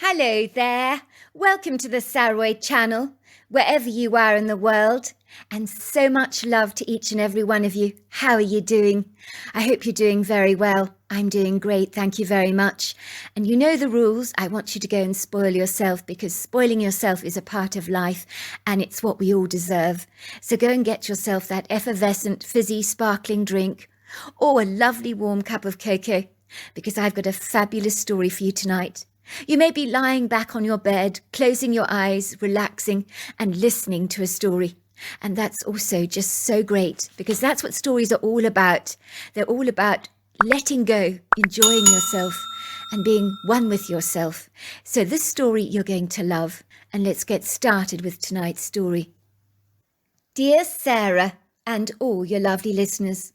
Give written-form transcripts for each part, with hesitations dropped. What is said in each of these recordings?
Hello there. Welcome to the Saroy channel, wherever you are in the world, and so much love to each and every one of you. How are you doing? I hope you're doing very well. I'm doing great, thank you very much. And you know the rules. I want you to go and spoil yourself, because spoiling yourself is a part of life and it's what we all deserve. So go and get yourself that effervescent, fizzy, sparkling drink, or a lovely warm cup of cocoa, because I've got a fabulous story for you tonight. You may be lying back on your bed, closing your eyes, relaxing and listening to a story. And that's also just so great, because that's what stories are all about. They're all about letting go, enjoying yourself and being one with yourself. So this story you're going to love. And let's get started with tonight's story. Dear Sarah and all your lovely listeners,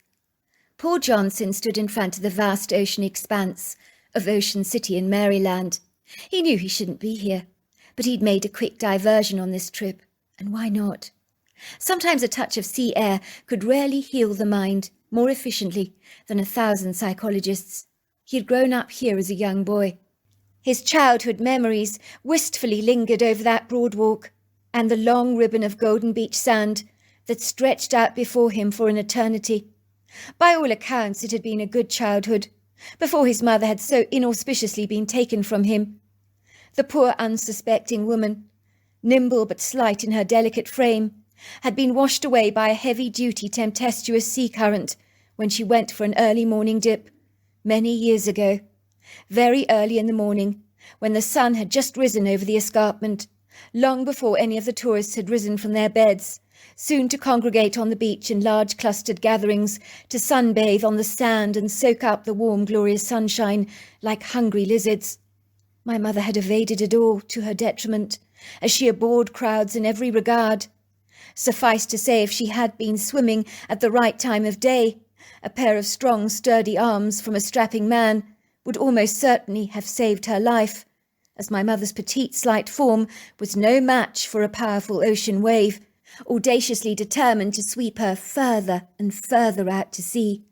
Paul Johnson stood in front of the vast ocean expanse of Ocean City in Maryland. He knew he shouldn't be here, but he'd made a quick diversion on this trip, and why not? Sometimes a touch of sea air could rarely heal the mind more efficiently than 1,000 psychologists. He had grown up here as a young boy. His childhood memories wistfully lingered over that broad walk and the long ribbon of Golden Beach sand that stretched out before him for an eternity. By all accounts, it had been a good childhood, before his mother had so inauspiciously been taken from him. The poor unsuspecting woman, nimble but slight in her delicate frame, had been washed away by a heavy-duty tempestuous sea current when she went for an early morning dip, many years ago. Very early in the morning, when the sun had just risen over the escarpment, long before any of the tourists had risen from their beds, soon to congregate on the beach in large clustered gatherings to sunbathe on the sand and soak up the warm, glorious sunshine like hungry lizards. My mother had evaded it all to her detriment, as she abhorred crowds in every regard. Suffice to say, if she had been swimming at the right time of day, a pair of strong, sturdy arms from a strapping man would almost certainly have saved her life, as my mother's petite, slight form was no match for a powerful ocean wave, audaciously determined to sweep her further and further out to sea,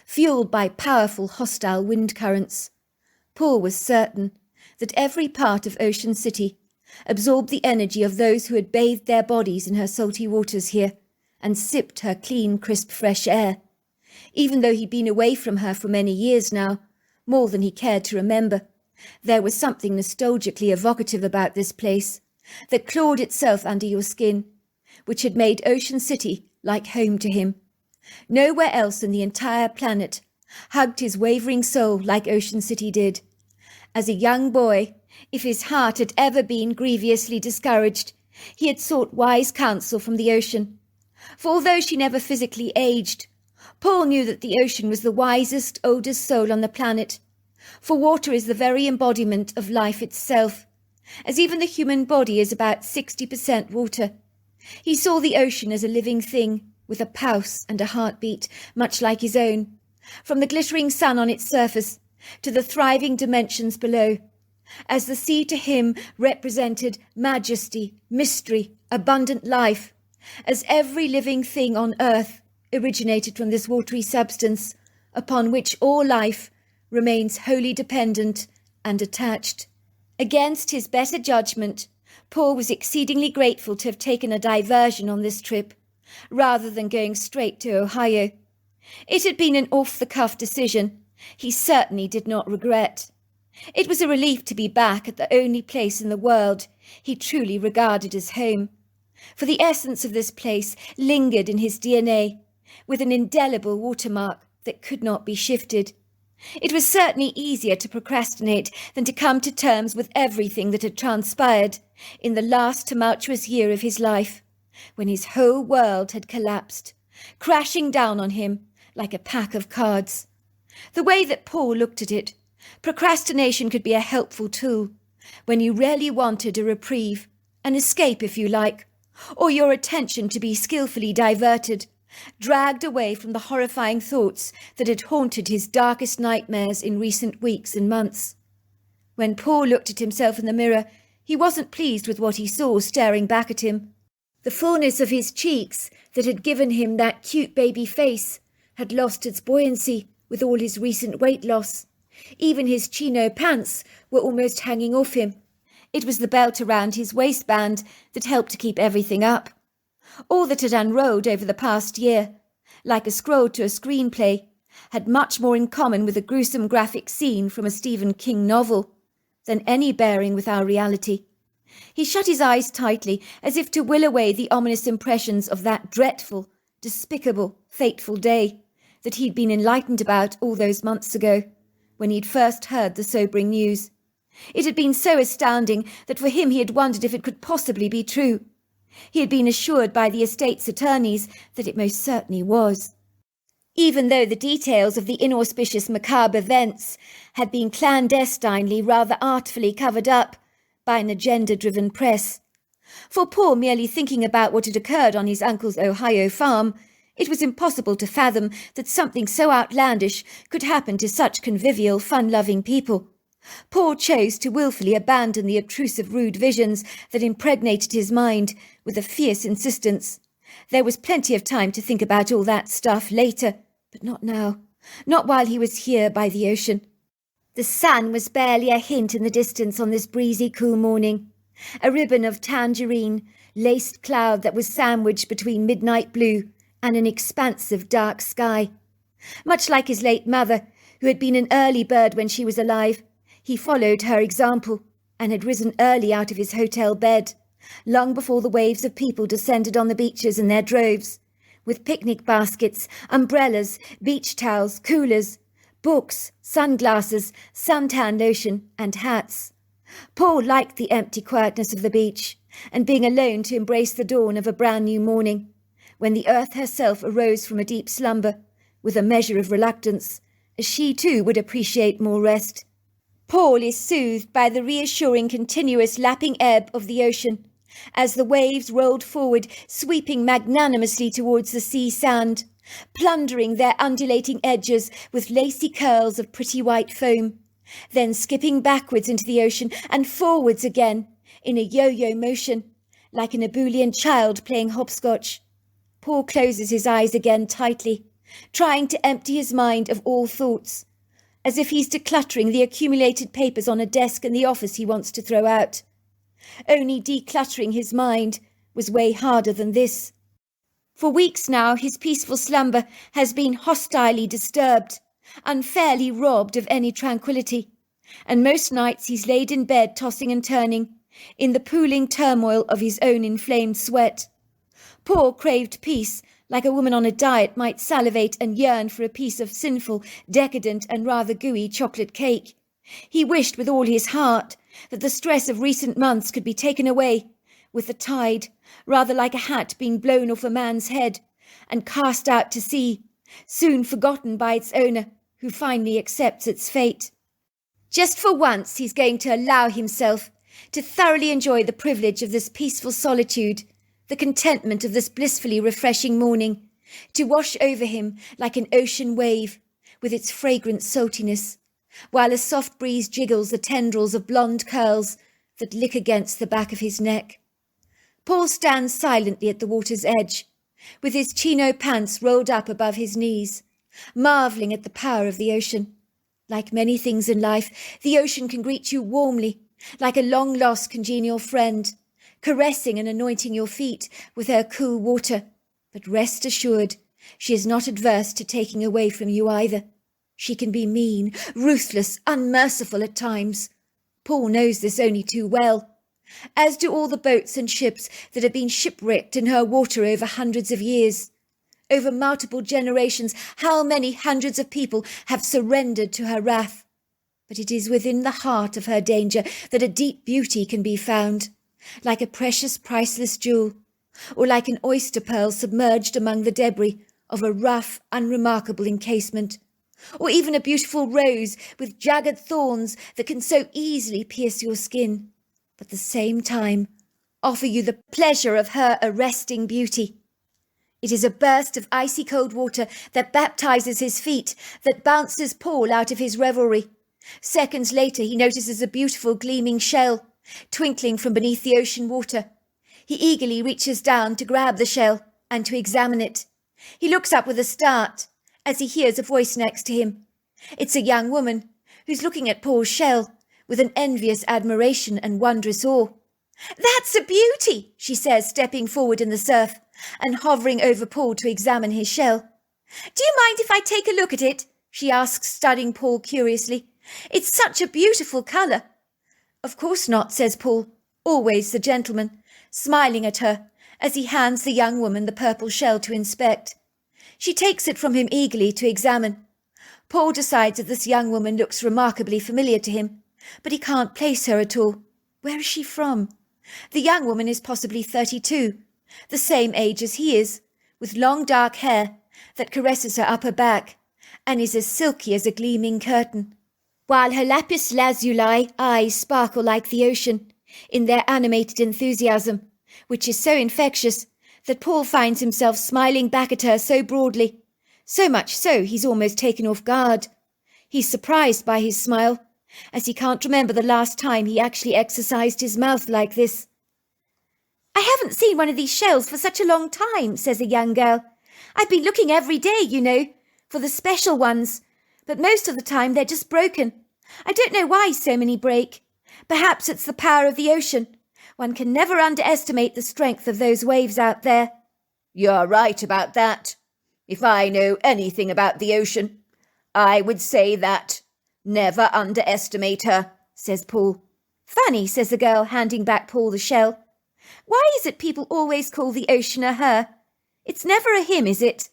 fueled by powerful hostile wind currents. Paul was certain that every part of Ocean City absorbed the energy of those who had bathed their bodies in her salty waters here and sipped her clean, crisp, fresh air. Even though he'd been away from her for many years now, more than he cared to remember, there was something nostalgically evocative about this place that clawed itself under your skin, which had made Ocean City like home to him. Nowhere else in the entire planet hugged his wavering soul like Ocean City did. As a young boy, if his heart had ever been grievously discouraged, he had sought wise counsel from the ocean. For although she never physically aged, Paul knew that the ocean was the wisest, oldest soul on the planet. For water is the very embodiment of life itself, as even the human body is about 60% water. He saw the ocean as a living thing, with a pulse and a heartbeat, much like his own, from the glittering sun on its surface to the thriving dimensions below, as the sea to him represented majesty, mystery, abundant life, as every living thing on earth originated from this watery substance, upon which all life remains wholly dependent and attached. Against his better judgment, Paul was exceedingly grateful to have taken a diversion on this trip, rather than going straight to Ohio. It had been an off-the-cuff decision he certainly did not regret. It was a relief to be back at the only place in the world he truly regarded as home, for the essence of this place lingered in his DNA, with an indelible watermark that could not be shifted. It was certainly easier to procrastinate than to come to terms with everything that had transpired in the last tumultuous year of his life, when his whole world had collapsed, crashing down on him like a pack of cards. The way that Paul looked at it, procrastination could be a helpful tool when you really wanted a reprieve, an escape if you like, or your attention to be skillfully diverted, dragged away from the horrifying thoughts that had haunted his darkest nightmares in recent weeks and months. When Paul looked at himself in the mirror, he wasn't pleased with what he saw staring back at him. The fullness of his cheeks that had given him that cute baby face had lost its buoyancy with all his recent weight loss. Even his chino pants were almost hanging off him, It was the belt around his waistband that helped to keep everything up. All that had unrolled over the past year, like a scroll to a screenplay, had much more in common with a gruesome graphic scene from a Stephen King novel than any bearing with our reality. He shut his eyes tightly, as if to will away the ominous impressions of that dreadful, despicable, fateful day that he'd been enlightened about all those months ago, when he'd first heard the sobering news. It had been so astounding that for him he had wondered if it could possibly be true. He had been assured by the estate's attorneys that it most certainly was. Even though the details of the inauspicious macabre events had been clandestinely, rather artfully covered up by an agenda-driven press. For Paul, merely thinking about what had occurred on his uncle's Ohio farm, it was impossible to fathom that something so outlandish could happen to such convivial, fun-loving people. Paul chose to wilfully abandon the obtrusive rude visions that impregnated his mind with a fierce insistence. There was plenty of time to think about all that stuff later, but not now, not while he was here by the ocean. The sun was barely a hint in the distance on this breezy, cool morning, a ribbon of tangerine, laced cloud that was sandwiched between midnight blue and an expansive dark sky. Much like his late mother, who had been an early bird when she was alive, he followed her example and had risen early out of his hotel bed, long before the waves of people descended on the beaches in their droves, with picnic baskets, umbrellas, beach towels, coolers, books, sunglasses, suntan lotion, and hats. Paul liked the empty quietness of the beach, and being alone to embrace the dawn of a brand new morning, when the earth herself arose from a deep slumber, with a measure of reluctance, as she too would appreciate more rest. Paul is soothed by the reassuring continuous lapping ebb of the ocean, as the waves rolled forward, sweeping magnanimously towards the sea sand, plundering their undulating edges with lacy curls of pretty white foam, then skipping backwards into the ocean and forwards again, in a yo-yo motion, like an ebullient child playing hopscotch. Paul closes his eyes again tightly, trying to empty his mind of all thoughts, as if he's decluttering the accumulated papers on a desk in the office he wants to throw out. Only decluttering his mind was way harder than this. For weeks now his peaceful slumber has been hostilely disturbed, unfairly robbed of any tranquillity, and most nights he's laid in bed tossing and turning, in the pooling turmoil of his own inflamed sweat. Paul craved peace, like a woman on a diet might salivate and yearn for a piece of sinful, decadent and rather gooey chocolate cake. He wished with all his heart that the stress of recent months could be taken away, with the tide, rather like a hat being blown off a man's head, and cast out to sea, soon forgotten by its owner, who finally accepts its fate. Just for once he's going to allow himself to thoroughly enjoy the privilege of this peaceful solitude, the contentment of this blissfully refreshing morning, to wash over him like an ocean wave, with its fragrant saltiness, while a soft breeze jiggles the tendrils of blonde curls that lick against the back of his neck. Paul stands silently at the water's edge, with his chino pants rolled up above his knees, marvelling at the power of the ocean. Like many things in life, the ocean can greet you warmly, like a long-lost congenial friend, caressing and anointing your feet with her cool water. But rest assured, she is not adverse to taking away from you either. She can be mean, ruthless, unmerciful at times. Paul knows this only too well, as do all the boats and ships that have been shipwrecked in her water over hundreds of years. Over multiple generations, how many hundreds of people have surrendered to her wrath? But it is within the heart of her danger that a deep beauty can be found, like a precious, priceless jewel, or like an oyster pearl submerged among the debris of a rough, unremarkable encasement, or even a beautiful rose with jagged thorns that can so easily pierce your skin, but at the same time offer you the pleasure of her arresting beauty. It is a burst of icy cold water that baptizes his feet, that bounces Paul out of his revelry. Seconds later he notices a beautiful gleaming shell, twinkling from beneath the ocean water. He eagerly reaches down to grab the shell and to examine it. He looks up with a start as he hears a voice next to him. It's a young woman who's looking at Paul's shell with an envious admiration and wondrous awe. "That's a beauty," she says, stepping forward in the surf and hovering over Paul to examine his shell. "Do you mind if I take a look at it?" she asks, studying Paul curiously. "It's such a beautiful colour." "Of course not," says Paul, always the gentleman, smiling at her as he hands the young woman the purple shell to inspect. She takes it from him eagerly to examine. Paul decides that this young woman looks remarkably familiar to him, but he can't place her at all. Where is she from? The young woman is possibly 32, the same age as he is, with long dark hair that caresses her upper back, and is as silky as a gleaming curtain, while her lapis lazuli eyes sparkle like the ocean in their animated enthusiasm, which is so infectious that Paul finds himself smiling back at her so broadly, so much so he's almost taken off guard. He's surprised by his smile, as he can't remember the last time he actually exercised his mouth like this. "I haven't seen one of these shells for such a long time," says a young girl. "I've been looking every day, you know, for the special ones, but most of the time they're just broken. I don't know why so many break. Perhaps it's the power of the ocean. One can never underestimate the strength of those waves out there." "You're right about that. If I know anything about the ocean, I would say that. Never underestimate her," says Paul. "Funny," says the girl, handing back Paul the shell. "Why is it people always call the ocean a her? It's never a him, is it?"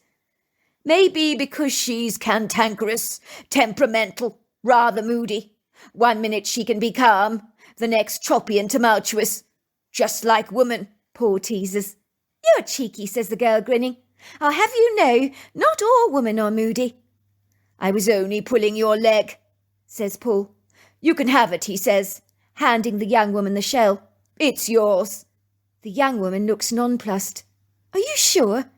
"Maybe because she's cantankerous, temperamental, rather moody. One minute she can be calm, the next choppy and tumultuous. Just like woman," Paul teases. "You're cheeky," says the girl, grinning. "I'll have you know, not all women are moody." "I was only pulling your leg," says Paul. "You can have it," he says, handing the young woman the shell. "It's yours." The young woman looks nonplussed. "Are you sure?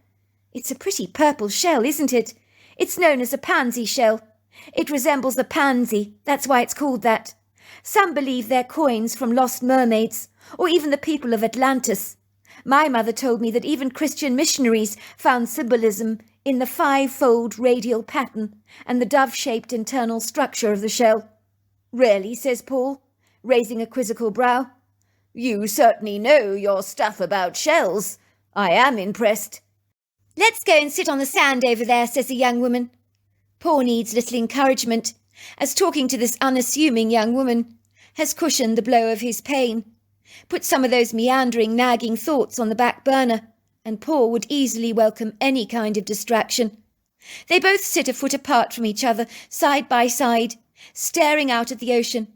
It's a pretty purple shell, isn't it? It's known as a pansy shell. It resembles a pansy, that's why it's called that. Some believe they're coins from lost mermaids, or even the people of Atlantis. My mother told me that even Christian missionaries found symbolism in the 5-fold radial pattern and the dove-shaped internal structure of the shell." "Really?" says Paul, raising a quizzical brow. "You certainly know your stuff about shells. I am impressed." "Let's go and sit on the sand over there," says the young woman. Paul needs little encouragement, as talking to this unassuming young woman has cushioned the blow of his pain, put some of those meandering, nagging thoughts on the back burner, and Paul would easily welcome any kind of distraction. They both sit a foot apart from each other, side by side, staring out at the ocean.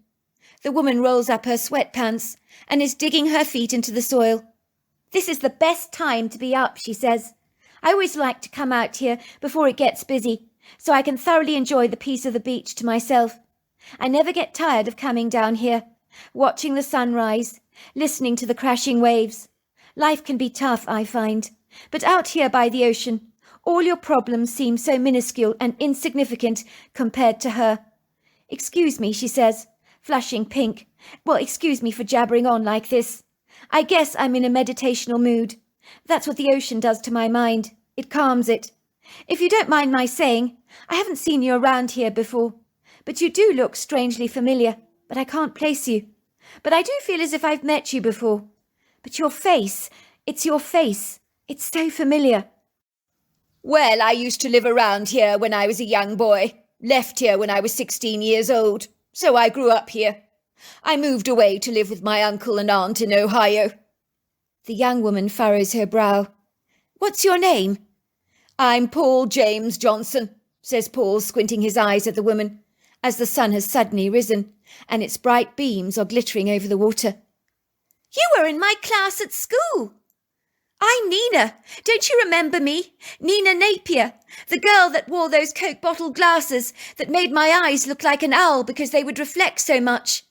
The woman rolls up her sweatpants and is digging her feet into the soil. "This is the best time to be up," she says. "I always like to come out here before it gets busy, so I can thoroughly enjoy the piece of the beach to myself. I never get tired of coming down here, watching the sunrise, listening to the crashing waves. Life can be tough, I find, but out here by the ocean, all your problems seem so minuscule and insignificant compared to her." "Excuse me," she says, flushing pink. "Well, excuse me for jabbering on like this. I guess I'm in a meditational mood. That's what the ocean does to my mind. It calms it. If you don't mind my saying, I haven't seen you around here before, but you do look strangely familiar, but I can't place you. But I do feel as if I've met you before. But your face, it's your face. It's so familiar." "Well, I used to live around here when I was a young boy. Left here when I was 16 years old, so I grew up here. I moved away to live with my uncle and aunt in Ohio." The young woman furrows her brow. "What's your name?" "I'm Paul James Johnson," says Paul, squinting his eyes at the woman, as the sun has suddenly risen, and its bright beams are glittering over the water. "You were in my class at school." "I'm Nina. Don't you remember me? Nina Napier, the girl that wore those Coke bottle glasses that made my eyes look like an owl because they would reflect so much.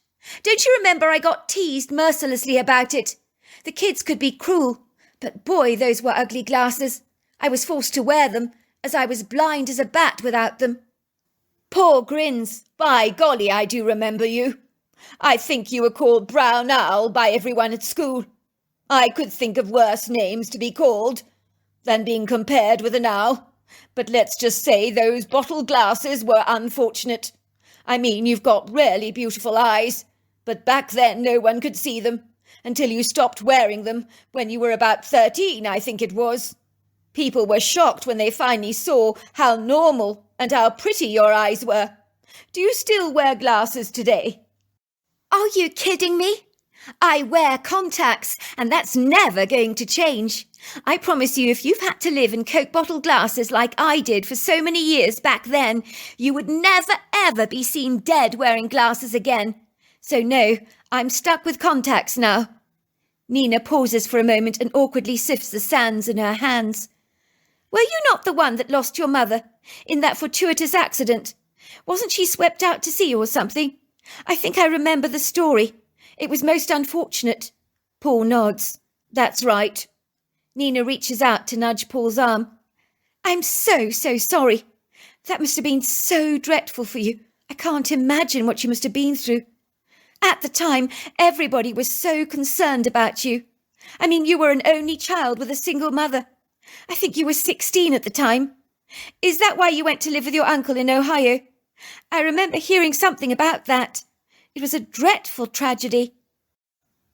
Don't you remember I got teased mercilessly about it? The kids could be cruel, but boy, those were ugly glasses. I was forced to wear them, as I was blind as a bat without them." Paul grins. "By golly, I do remember you. I think you were called Brown Owl by everyone at school. I could think of worse names to be called than being compared with an owl. But let's just say those bottle glasses were unfortunate. I mean, you've got really beautiful eyes. But back then no one could see them, until you stopped wearing them when you were about 13, I think it was. People were shocked when they finally saw how normal and how pretty your eyes were. Do you still wear glasses today? Are you kidding me? I wear contacts, and that's never going to change. I promise you, if you've had to live in Coke bottle glasses like I did for so many years back then, you would never ever be seen dead wearing glasses again. So no, I'm stuck with contacts now. Nina pauses for a moment and awkwardly sifts the sands in her hands. Were you not the one that lost your mother in that fortuitous accident? Wasn't she swept out to sea or something? I think I remember the story. It was most unfortunate. Paul nods. That's right. Nina reaches out to nudge Paul's arm. I'm so sorry. That must have been so dreadful for you. I can't imagine what you must have been through. At the time, everybody was so concerned about you. I mean, you were an only child with a single mother. I think you were 16 at the time. Is that why you went to live with your uncle in Ohio? I remember hearing something about that. It was a dreadful tragedy.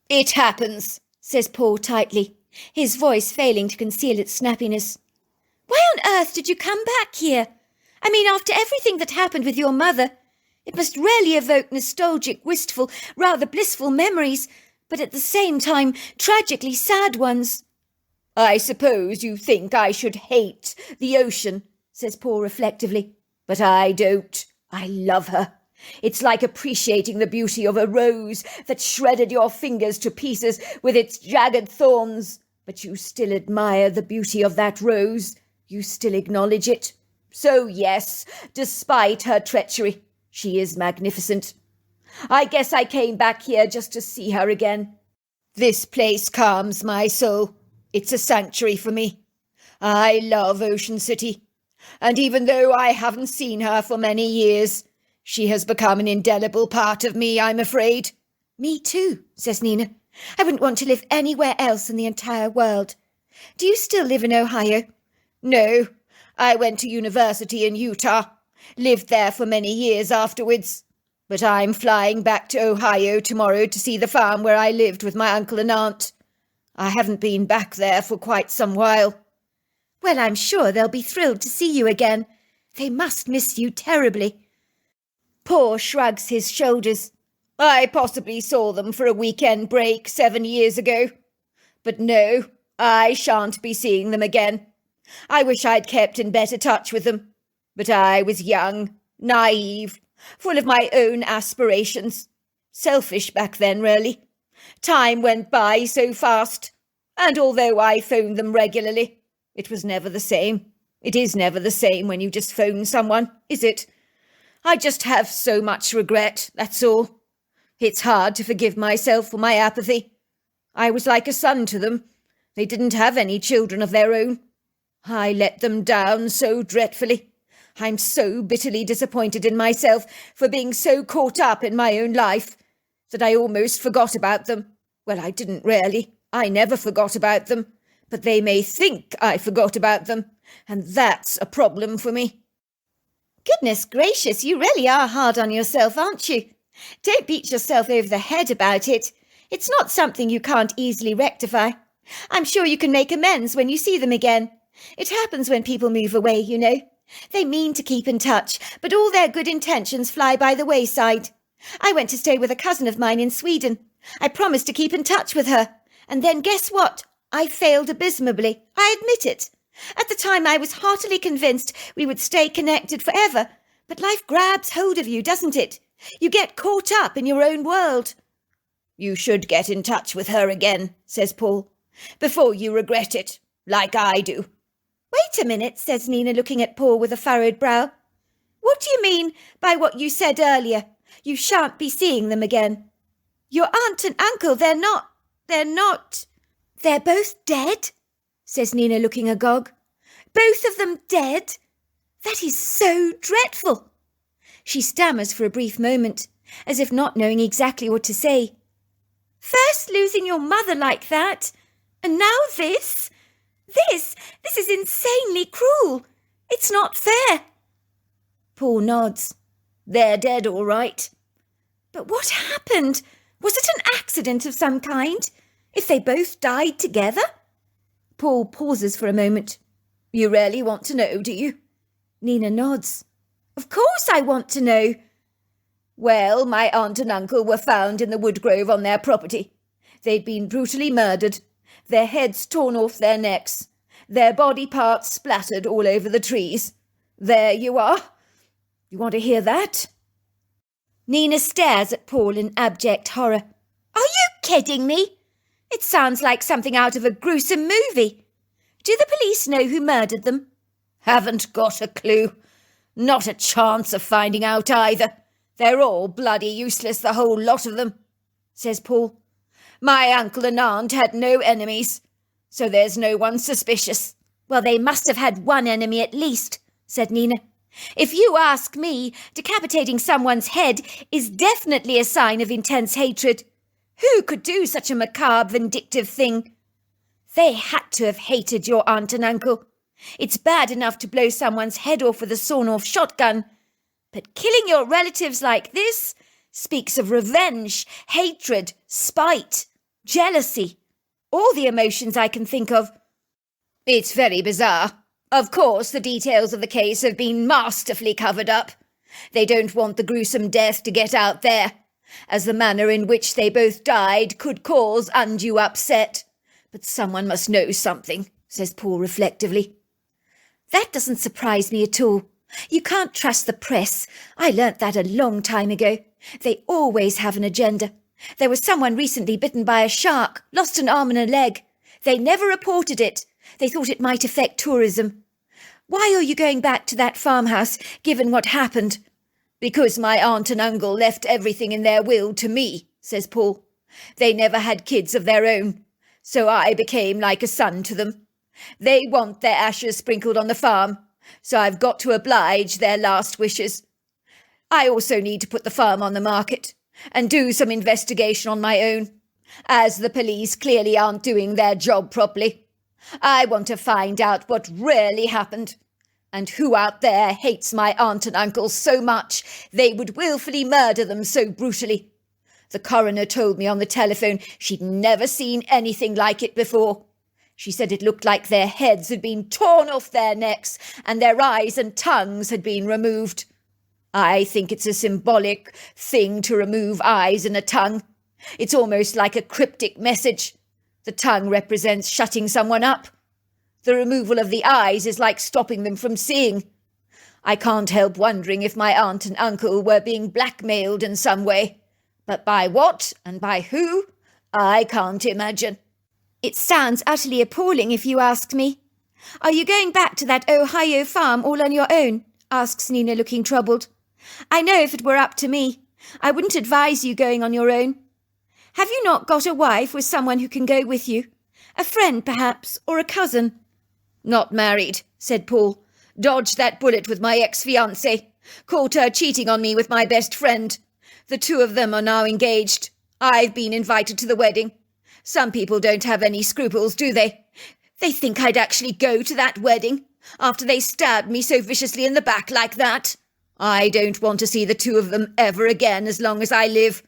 It happens, says Paul tightly, his voice failing to conceal its snappiness. Why on earth did you come back here? I mean, after everything that happened with your mother, it must really evoke nostalgic, wistful, rather blissful memories, but at the same time, tragically sad ones. I suppose you think I should hate the ocean, says Paul reflectively. But I don't. I love her. It's like appreciating the beauty of a rose that shredded your fingers to pieces with its jagged thorns. But you still admire the beauty of that rose. You still acknowledge it. So yes, despite her treachery, she is magnificent. I guess I came back here just to see her again. This place calms my soul. It's a sanctuary for me. I love Ocean City. And even though I haven't seen her for many years, she has become an indelible part of me, I'm afraid. Me too, says Nina. I wouldn't want to live anywhere else in the entire world. Do you still live in Ohio? No, I went to university in Utah, lived there for many years afterwards. But I'm flying back to Ohio tomorrow to see the farm where I lived with my uncle and aunt. I haven't been back there for quite some while. Well, I'm sure they'll be thrilled to see you again. They must miss you terribly. Paul shrugs his shoulders. I possibly saw them for a weekend break 7 years ago. But no, I shan't be seeing them again. I wish I'd kept in better touch with them. But I was young, naive, full of my own aspirations. Selfish back then, really. Time went by so fast. And although I phoned them regularly, it was never the same. It is never the same when you just phone someone, is it? I just have so much regret, that's all. It's hard to forgive myself for my apathy. I was like a son to them. They didn't have any children of their own. I let them down so dreadfully. I'm so bitterly disappointed in myself for being so caught up in my own life that I almost forgot about them. Well, I didn't really. I never forgot about them. But they may think I forgot about them, and that's a problem for me. Goodness gracious, you really are hard on yourself, aren't you? Don't beat yourself over the head about it. It's not something you can't easily rectify. I'm sure you can make amends when you see them again. It happens when people move away, you know. They mean to keep in touch, but all their good intentions fly by the wayside. I went to stay with a cousin of mine in Sweden. I promised to keep in touch with her. And then guess what? I failed abysmally. I admit it. At the time, I was heartily convinced we would stay connected forever. But life grabs hold of you, doesn't it? You get caught up in your own world. You should get in touch with her again, says Paul, before you regret it, like I do. Wait a minute, says Nina, looking at Paul with a furrowed brow. What do you mean by what you said earlier? You shan't be seeing them again. Your aunt and uncle, they're not. They're both dead, says Nina, looking agog. Both of them dead? That is so dreadful. She stammers for a brief moment, as if not knowing exactly what to say. First losing your mother like that, and now this? This is insanely cruel. It's not fair. Paul nods. They're dead, all right. But what happened? Was it an accident of some kind? If they both died together? Paul pauses for a moment. You really want to know, do you? Nina nods. Of course I want to know. Well, my aunt and uncle were found in the woodgrove on their property. They'd been brutally murdered, their heads torn off their necks, their body parts splattered all over the trees. There you are. You want to hear that? Nina stares at Paul in abject horror. Are you kidding me? It sounds like something out of a gruesome movie. Do the police know who murdered them? Haven't got a clue. Not a chance of finding out either. They're all bloody useless, the whole lot of them, says Paul. My uncle and aunt had no enemies, so there's no one suspicious. Well, they must have had one enemy at least, said Nina. If you ask me, decapitating someone's head is definitely a sign of intense hatred. Who could do such a macabre, vindictive thing? They had to have hated your aunt and uncle. It's bad enough to blow someone's head off with a sawn-off shotgun, but killing your relatives like this speaks of revenge, hatred, spite, jealousy, all the emotions I can think of. It's very bizarre. Of course, the details of the case have been masterfully covered up. They don't want the gruesome death to get out there, as the manner in which they both died could cause undue upset. But someone must know something, says Paul reflectively. That doesn't surprise me at all. You can't trust the press. I learnt that a long time ago. They always have an agenda. There was someone recently bitten by a shark, lost an arm and a leg. They never reported it. They thought it might affect tourism. Why are you going back to that farmhouse, given what happened? Because my aunt and uncle left everything in their will to me, says Paul. They never had kids of their own, so I became like a son to them. They want their ashes sprinkled on the farm, so I've got to oblige their last wishes. I also need to put the farm on the market and do some investigation on my own, as the police clearly aren't doing their job properly. I want to find out what really happened, and who out there hates my aunt and uncle so much they would willfully murder them so brutally. The coroner told me on the telephone she'd never seen anything like it before. She said it looked like their heads had been torn off their necks and their eyes and tongues had been removed. I think it's a symbolic thing to remove eyes and a tongue. It's almost like a cryptic message. The tongue represents shutting someone up. The removal of the eyes is like stopping them from seeing. I can't help wondering if my aunt and uncle were being blackmailed in some way. But by what and by who, I can't imagine. It sounds utterly appalling if you ask me. Are you going back to that Ohio farm all on your own? Asks Nina, looking troubled. I know if it were up to me, I wouldn't advise you going on your own. Have you not got a wife with someone who can go with you? A friend, perhaps, or a cousin? Not married, said Paul. Dodged that bullet with my ex-fiancée. Caught her cheating on me with my best friend. The two of them are now engaged. I've been invited to the wedding. Some people don't have any scruples, do they? They think I'd actually go to that wedding after they stabbed me so viciously in the back like that. I don't want to see the two of them ever again as long as I live.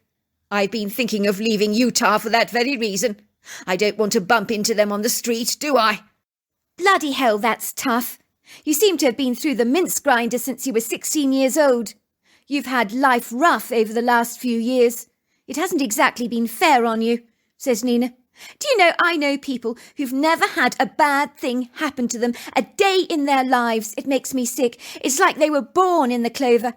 I've been thinking of leaving Utah for that very reason. I don't want to bump into them on the street, do I? Bloody hell, that's tough. You seem to have been through the mince grinder since you were 16 years old. You've had life rough over the last few years. It hasn't exactly been fair on you, says Nina. Do you know, I know people who've never had a bad thing happen to them a day in their lives. It makes me sick. It's like they were born in the clover.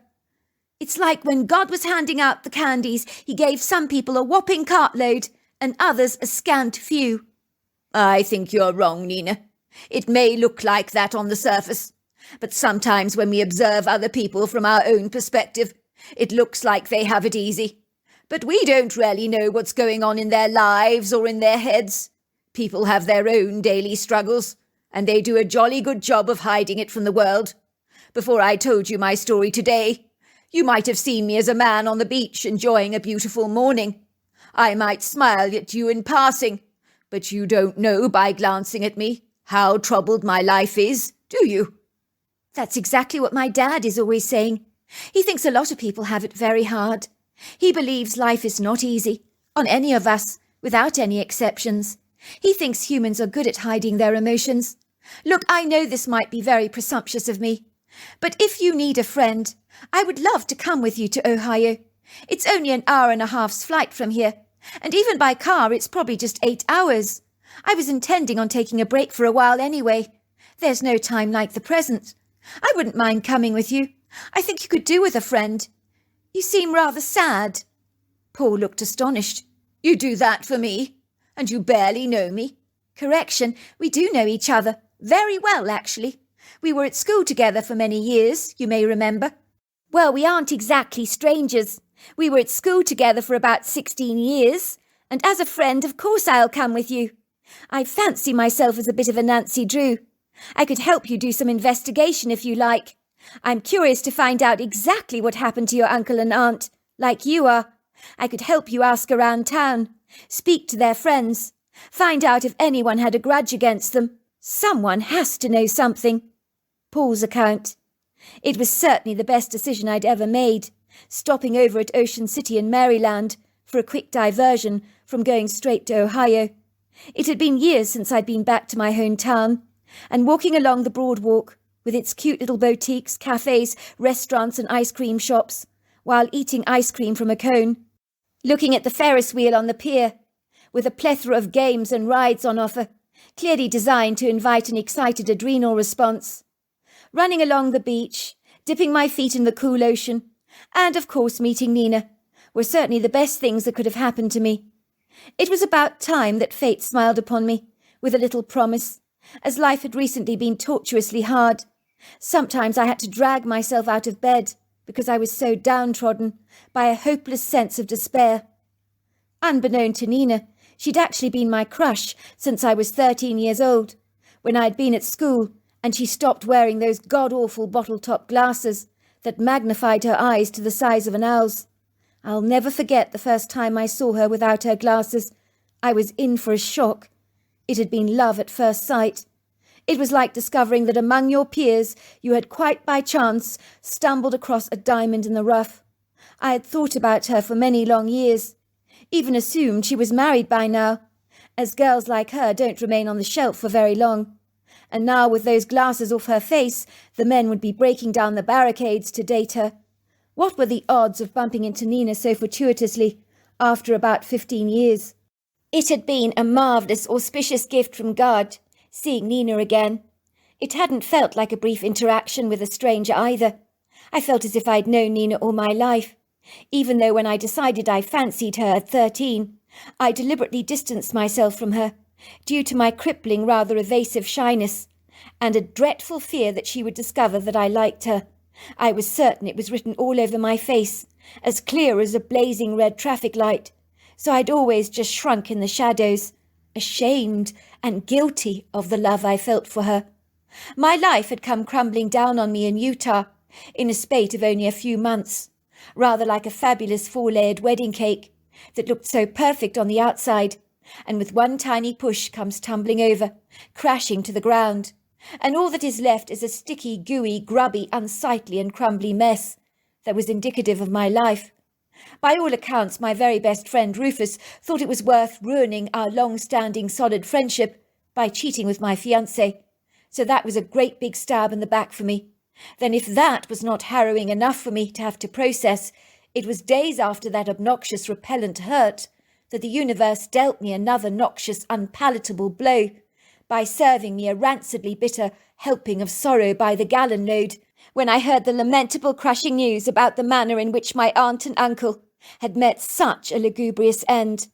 It's like when God was handing out the candies, he gave some people a whopping cartload and others a scant few. I think you're wrong, Nina. It may look like that on the surface, but sometimes when we observe other people from our own perspective, it looks like they have it easy. But we don't really know what's going on in their lives or in their heads. People have their own daily struggles, and they do a jolly good job of hiding it from the world. Before I told you my story today, you might have seen me as a man on the beach enjoying a beautiful morning. I might smile at you in passing, but you don't know by glancing at me how troubled my life is, do you? That's exactly what my dad is always saying. He thinks a lot of people have it very hard. He believes life is not easy. on any of us, without any exceptions. He thinks humans are good at hiding their emotions. Look, I know this might be very presumptuous of me, but if you need a friend, I would love to come with you to Ohio. It's only an hour and a half's flight from here, and even by car it's probably just 8 hours. I was intending on taking a break for a while anyway. There's no time like the present. I wouldn't mind coming with you. I think you could do with a friend. You seem rather sad. Paul looked astonished. You do that for me? And you barely know me? Correction, we do know each other. Very well, actually. We were at school together for many years, you may remember. Well, we aren't exactly strangers. We were at school together for about 16 years, and as a friend, of course I'll come with you. I fancy myself as a bit of a Nancy Drew. I could help you do some investigation if you like. I'm curious to find out exactly what happened to your uncle and aunt, like you are. I could help you ask around town, speak to their friends, find out if anyone had a grudge against them. Someone has to know something. Paul's account. It was certainly the best decision I'd ever made, stopping over at Ocean City in Maryland for a quick diversion from going straight to Ohio. It had been years since I'd been back to my hometown, and walking along the Broadwalk, with its cute little boutiques, cafes, restaurants and ice cream shops, while eating ice cream from a cone, looking at the Ferris wheel on the pier, with a plethora of games and rides on offer, clearly designed to invite an excited adrenal response, running along the beach, dipping my feet in the cool ocean, and of course meeting Nina, were certainly the best things that could have happened to me. It was about time that fate smiled upon me, with a little promise, as life had recently been tortuously hard. Sometimes I had to drag myself out of bed, because I was so downtrodden by a hopeless sense of despair. Unbeknown to Nina, she'd actually been my crush since I was 13 years old, when I'd been at school and she stopped wearing those god-awful bottle-top glasses that magnified her eyes to the size of an owl's. I'll never forget the first time I saw her without her glasses. I was in for a shock. It had been love at first sight. It was like discovering that among your peers you had quite by chance stumbled across a diamond in the rough. I had thought about her for many long years, even assumed she was married by now, as girls like her don't remain on the shelf for very long. And now with those glasses off her face, the men would be breaking down the barricades to date her. What were the odds of bumping into Nina so fortuitously after about 15 years? It had been a marvellous, auspicious gift from God, seeing Nina again. It hadn't felt like a brief interaction with a stranger either. I felt as if I'd known Nina all my life, even though when I decided I fancied her at 13, I deliberately distanced myself from her, due to my crippling, rather evasive shyness, and a dreadful fear that she would discover that I liked her. I was certain it was written all over my face, as clear as a blazing red traffic light, so I'd always just shrunk in the shadows, ashamed and guilty of the love I felt for her. My life had come crumbling down on me in Utah, in a spate of only a few months, rather like a fabulous 4-layered wedding cake that looked so perfect on the outside, and with one tiny push comes tumbling over, crashing to the ground, and all that is left is a sticky, gooey, grubby, unsightly and crumbly mess that was indicative of my life. By all accounts, my very best friend Rufus thought it was worth ruining our long-standing solid friendship by cheating with my fiancé, so that was a great big stab in the back for me. Then if that was not harrowing enough for me to have to process, it was days after that obnoxious, repellent hurt that the universe dealt me another noxious, unpalatable blow by serving me a rancidly bitter helping of sorrow by the gallon load, when I heard the lamentable crushing news about the manner in which my aunt and uncle had met such a lugubrious end.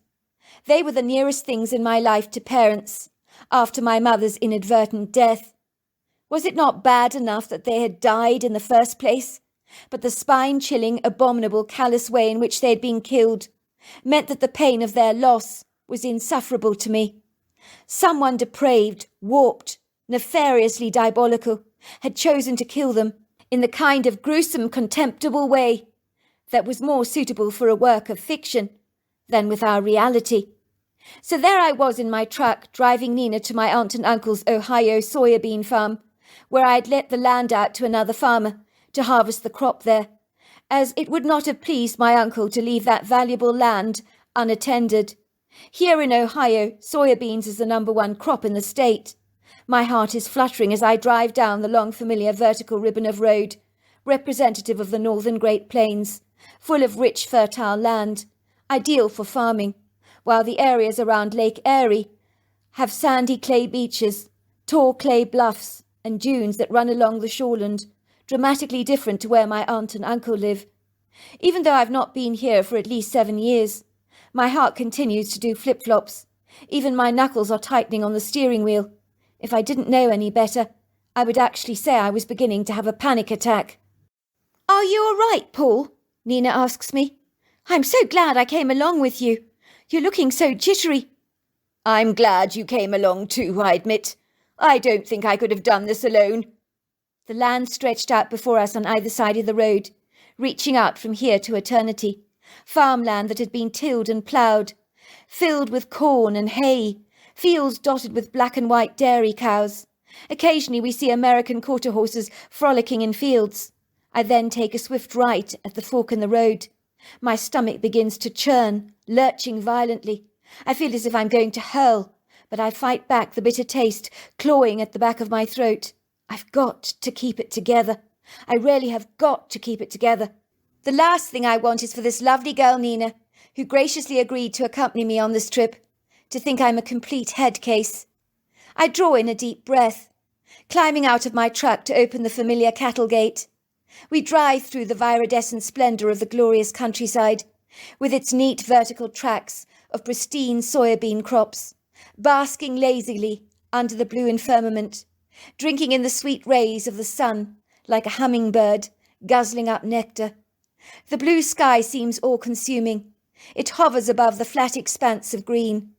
They were the nearest things in my life to parents, after my mother's inadvertent death. Was it not bad enough that they had died in the first place, but the spine-chilling, abominable, callous way in which they had been killed meant that the pain of their loss was insufferable to me. Someone depraved, warped, nefariously diabolical had chosen to kill them in the kind of gruesome, contemptible way that was more suitable for a work of fiction than with our reality. So there I was in my truck, driving Nina to my aunt and uncle's Ohio soybean farm, where I had let the land out to another farmer to harvest the crop there, as it would not have pleased my uncle to leave that valuable land unattended. Here in Ohio, soybeans is the #1 crop in the state. My heart is fluttering as I drive down the long familiar vertical ribbon of road, representative of the northern Great Plains, full of rich fertile land, ideal for farming, while the areas around Lake Erie have sandy clay beaches, tall clay bluffs, and dunes that run along the shoreland, dramatically different to where my aunt and uncle live. Even though I've not been here for at least 7 years, my heart continues to do flip-flops. Even my knuckles are tightening on the steering wheel. If I didn't know any better, I would actually say I was beginning to have a panic attack. "Are you all right, Paul?" Nina asks me. "I'm so glad I came along with you. You're looking so jittery." "I'm glad you came along too, I admit. I don't think I could have done this alone." The land stretched out before us on either side of the road, reaching out from here to eternity. Farmland that had been tilled and ploughed, filled with corn and hay, fields dotted with black and white dairy cows. Occasionally we see American quarter horses frolicking in fields. I then take a swift right at the fork in the road. My stomach begins to churn, lurching violently. I feel as if I'm going to hurl, but I fight back the bitter taste clawing at the back of my throat. I've got to keep it together. I really have got to keep it together. The last thing I want is for this lovely girl Nina, who graciously agreed to accompany me on this trip, to think I'm a complete head case. I draw in a deep breath, climbing out of my truck to open the familiar cattle gate. We drive through the viridescent splendour of the glorious countryside, with its neat vertical tracks of pristine soybean crops, basking lazily under the blue firmament, drinking in the sweet rays of the sun like a hummingbird guzzling up nectar. The blue sky seems all-consuming. It hovers above the flat expanse of green,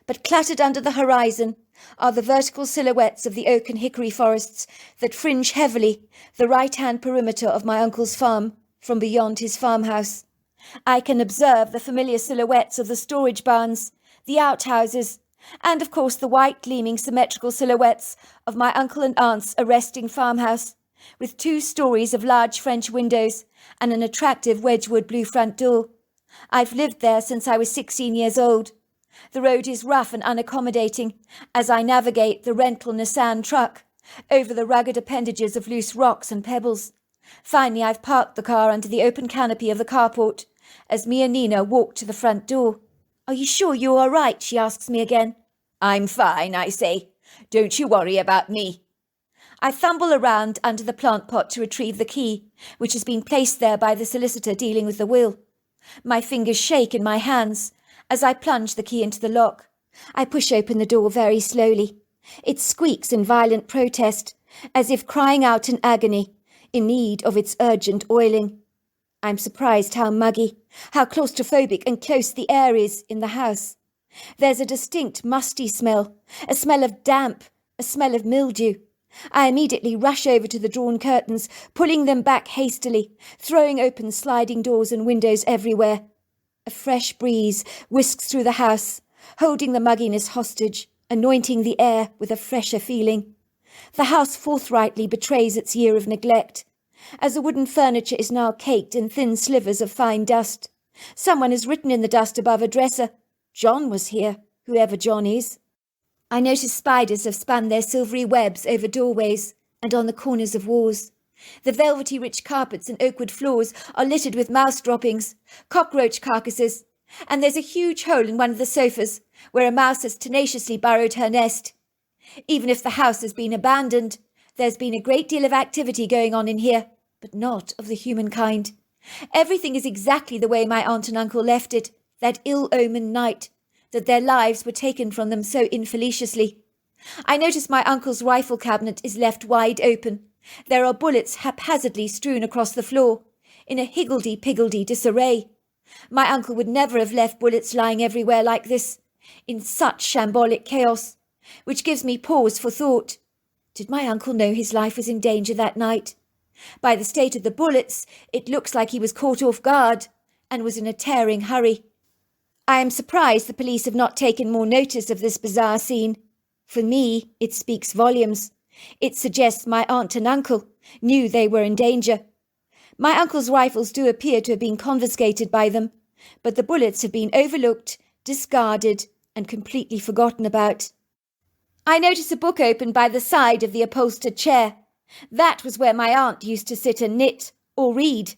but cluttered under the horizon are the vertical silhouettes of the oak and hickory forests that fringe heavily the right-hand perimeter of my uncle's farm from beyond his farmhouse. I can observe the familiar silhouettes of the storage barns, the outhouses, and of course the white gleaming symmetrical silhouettes of my uncle and aunt's arresting farmhouse, with 2 stories of large French windows and an attractive Wedgwood blue front door. I've lived there since I was 16 years old. The road is rough and unaccommodating as I navigate the rental Nissan truck over the rugged appendages of loose rocks and pebbles. Finally, I've parked the car under the open canopy of the carport as me and Nina walk to the front door. "Are you sure you're all right?" she asks me again. "I'm fine," I say. "Don't you worry about me." I fumble around under the plant pot to retrieve the key, which has been placed there by the solicitor dealing with the will. My fingers shake in my hands as I plunge the key into the lock. I push open the door very slowly. It squeaks in violent protest, as if crying out in agony, in need of its urgent oiling. I'm surprised how muggy, how claustrophobic and close the air is in the house. There's a distinct musty smell, a smell of damp, a smell of mildew. I immediately rush over to the drawn curtains, pulling them back hastily, throwing open sliding doors and windows everywhere. A fresh breeze whisks through the house, holding the mugginess hostage, anointing the air with a fresher feeling. The house forthrightly betrays its year of neglect, as the wooden furniture is now caked in thin slivers of fine dust. Someone has written in the dust above a dresser, "John was here," whoever John is. I notice spiders have spun their silvery webs over doorways and on the corners of walls. The velvety rich carpets and oakwood floors are littered with mouse droppings, cockroach carcasses, and there's a huge hole in one of the sofas where a mouse has tenaciously burrowed her nest. Even if the house has been abandoned, there's been a great deal of activity going on in here, but not of the human kind. Everything is exactly the way my aunt and uncle left it, that ill-omened night, that their lives were taken from them so infeliciously. I notice my uncle's rifle cabinet is left wide open. There are bullets haphazardly strewn across the floor, in a higgledy-piggledy disarray. My uncle would never have left bullets lying everywhere like this, in such shambolic chaos, which gives me pause for thought. Did my uncle know his life was in danger that night? By the state of the bullets, it looks like he was caught off guard, and was in a tearing hurry. I am surprised the police have not taken more notice of this bizarre scene. For me, it speaks volumes. It suggests my aunt and uncle knew they were in danger. My uncle's rifles do appear to have been confiscated by them, but the bullets have been overlooked, discarded, and completely forgotten about. I notice a book open by the side of the upholstered chair. That was where my aunt used to sit and knit or read.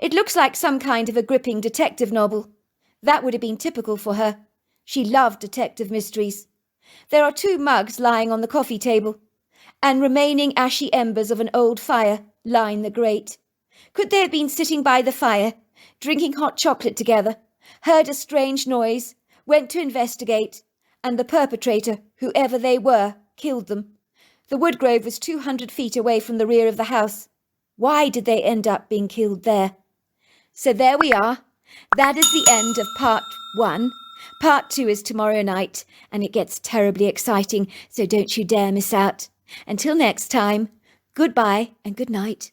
It looks like some kind of a gripping detective novel. That would have been typical for her. She loved detective mysteries. There are 2 mugs lying on the coffee table, and remaining ashy embers of an old fire line the grate. Could they have been sitting by the fire, drinking hot chocolate together, heard a strange noise, went to investigate, and the perpetrator, whoever they were, killed them? The woodgrove was 200 feet away from the rear of the house. Why did they end up being killed there? So there we are. That is the end of part 1. Part 2 is tomorrow night, and it gets terribly exciting, so don't you dare miss out. Until next time, goodbye and good night.